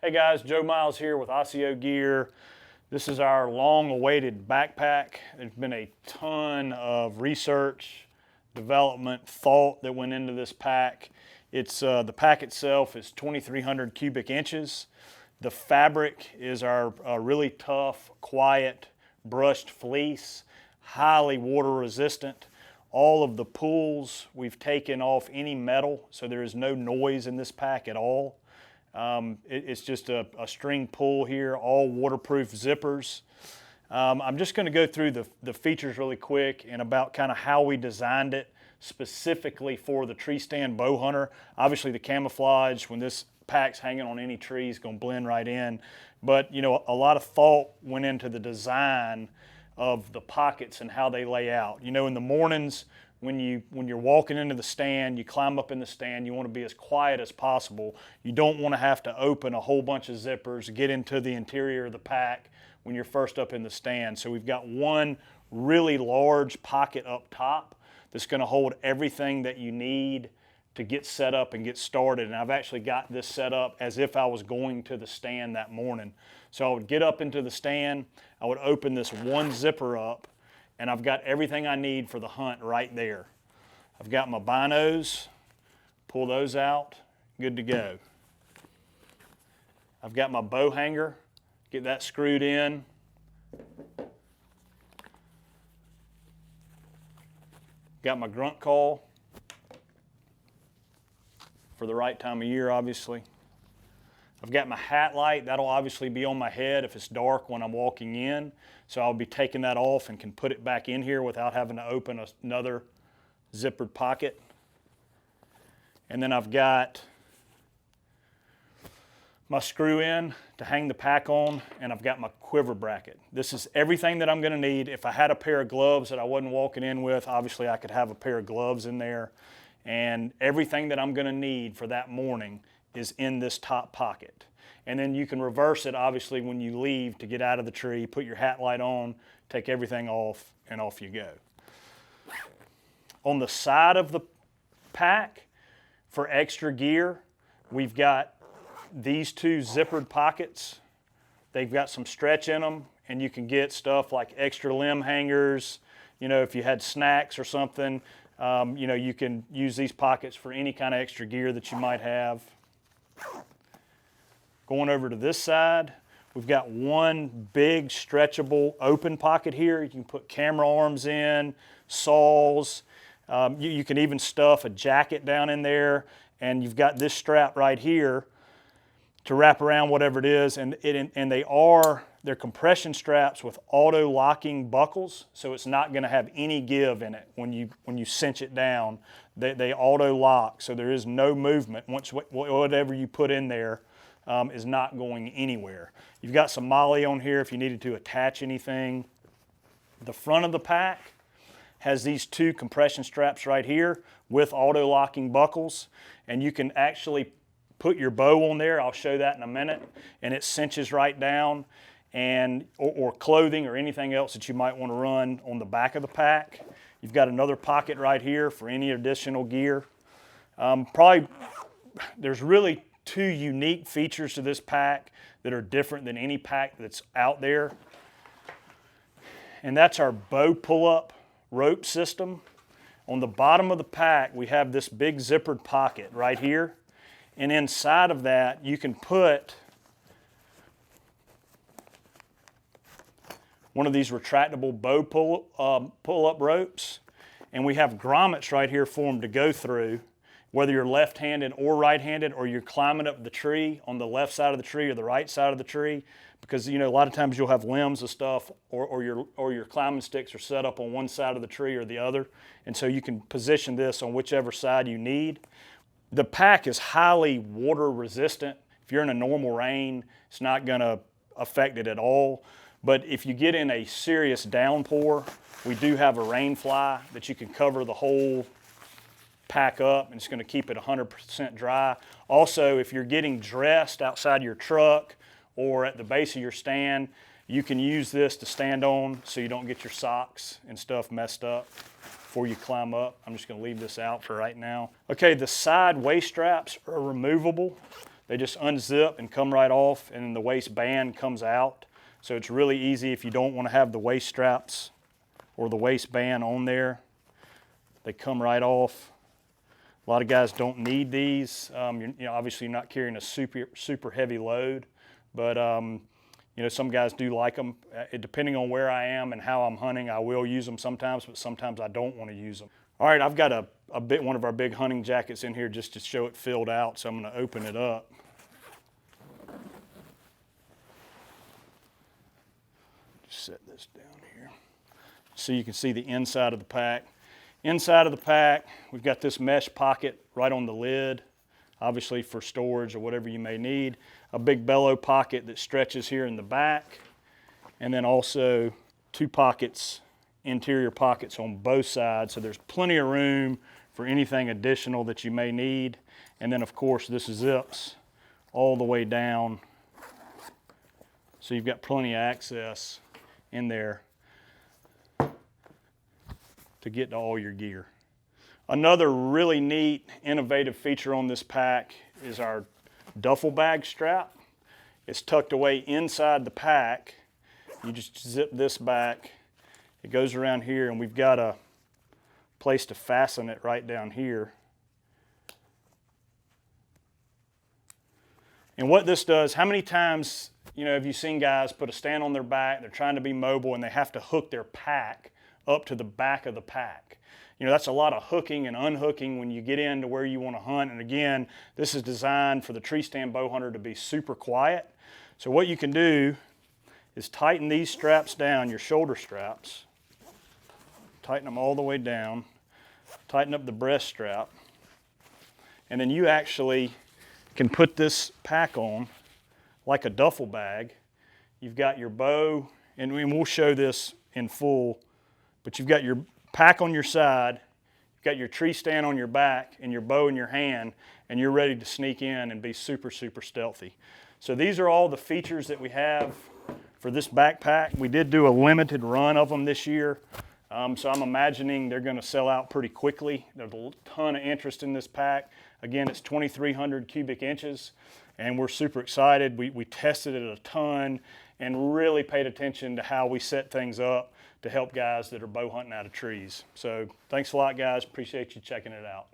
Hey guys, Joe Miles here with ASIO Gear. This is our long-awaited backpack. There's been a ton of research, development, thought that went into this pack. The pack itself is 2,300 cubic inches. The fabric is our really tough, quiet, brushed fleece, highly water resistant. All of the pulls, we've taken off any metal, so there is no noise in this pack at all. It's just a string pull here, all waterproof zippers. I'm just going to go through the features really quick and about kind of how we designed it specifically for the Tree Stand Bowhunter. Obviously the camouflage, when this pack's hanging on any tree, is going to blend right in. But you know, a lot of thought went into the design of the pockets and how they lay out. You know, in the mornings, when you're walking into the stand, you climb up in the stand, you want to be as quiet as possible. You don't want to have to open a whole bunch of zippers, get into the interior of the pack when you're first up in the stand. So we've got one really large pocket up top that's going to hold everything that you need to get set up and get started. And I've actually got this set up as if I was going to the stand that morning. So I would get up into the stand, I would open this one zipper up, and I've got everything I need for the hunt right there. I've got my binos, pull those out, good to go. I've got my bow hanger, get that screwed in. Got my grunt call for the right time of year, obviously. I've got my hat light. That'll obviously be on my head if it's dark when I'm walking in. So I'll be taking that off and can put it back in here without having to open another zippered pocket. And then I've got my screw in to hang the pack on, and I've got my quiver bracket. This is everything that I'm going to need. If I had a pair of gloves that I wasn't walking in with, obviously I could have a pair of gloves in there. And everything that I'm going to need for that morning is in this top pocket. And then you can reverse it, obviously, when you leave to get out of the tree, put your hat light on, take everything off, and off you go. On the side of the pack, for extra gear, we've got these two zippered pockets. They've got some stretch in them, and you can get stuff like extra limb hangers. You know, if you had snacks or something, you know, you can use these pockets for any kind of extra gear that you might have. Going over to this side, we've got one big stretchable open pocket here. You can put camera arms in, saws. You can even stuff a jacket down in there, and you've got this strap right here to wrap around whatever it is, and they're compression straps with auto locking buckles, so it's not going to have any give in it when you cinch it down. They auto lock, so there is no movement. Once whatever you put in there is not going anywhere. You've got some MOLLE on here if you needed to attach anything. The front of the pack has these two compression straps right here with auto locking buckles, and you can actually put your bow on there. I'll show that in a minute, and it cinches right down, and or clothing or anything else that you might want to run on the back of the pack. You've got another pocket right here for any additional gear. There's really two unique features to this pack that are different than any pack that's out there, and that's our bow pull-up rope system. On the bottom of the pack, we have this big zippered pocket right here, and inside of that, you can put one of these retractable bow pull-up ropes, and we have grommets right here for them to go through, whether you're left-handed or right-handed, or you're climbing up the tree on the left side of the tree or the right side of the tree, because you know a lot of times you'll have limbs of stuff, or your climbing sticks are set up on one side of the tree or the other, and so you can position this on whichever side you need. The pack is highly water resistant. If you're in a normal rain, it's not going to affect it at all. But if you get in a serious downpour, we do have a rain fly that you can cover the whole pack up, and it's going to keep it 100% dry. Also, if you're getting dressed outside your truck or at the base of your stand, you can use this to stand on so you don't get your socks and stuff messed up before you climb up. I'm just going to leave this out for right now. Okay, the side waist straps are removable. They just unzip and come right off, and then the waistband comes out. So it's really easy if you don't want to have the waist straps or the waistband on there. They come right off. A lot of guys don't need these. Obviously you're not carrying a super heavy load, but some guys do like them. Depending on where I am and how I'm hunting, I will use them sometimes, but sometimes I don't want to use them. All right, I've got one of our big hunting jackets in here just to show it filled out, so I'm going to open it up. Just set this down here so you can see the inside of the pack. Inside of the pack, we've got this mesh pocket right on the lid, obviously for storage or whatever you may need. A big bellow pocket that stretches here in the back, and then also 2 pockets, interior pockets on both sides, so there's plenty of room for anything additional that you may need. And then of course this zips all the way down, so you've got plenty of access in there to get to all your gear. Another really neat, innovative feature on this pack is our duffel bag strap. It's tucked away inside the pack. You just zip this back. It goes around here, and we've got a place to fasten it right down here. And what this does, how many times, have you seen guys put a stand on their back, they're trying to be mobile, and they have to hook their pack up to the back of the pack? That's a lot of hooking and unhooking when you get into where you want to hunt. And again, this is designed for the tree stand bow hunter to be super quiet. So what you can do is tighten these straps down, your shoulder straps. Tighten them all the way down. Tighten up the breast strap. And then you actually can put this pack on like a duffel bag. You've got your bow, and we'll show this in full, but you've got your pack on your side, you've got your tree stand on your back, and your bow in your hand, and you're ready to sneak in and be super, super stealthy. So these are all the features that we have for this backpack. We did do a limited run of them this year, so I'm imagining they're going to sell out pretty quickly. There's a ton of interest in this pack. Again, it's 2,300 cubic inches, and we're super excited. We tested it a ton and really paid attention to how we set things up to help guys that are bow hunting out of trees. So thanks a lot, guys. Appreciate you checking it out.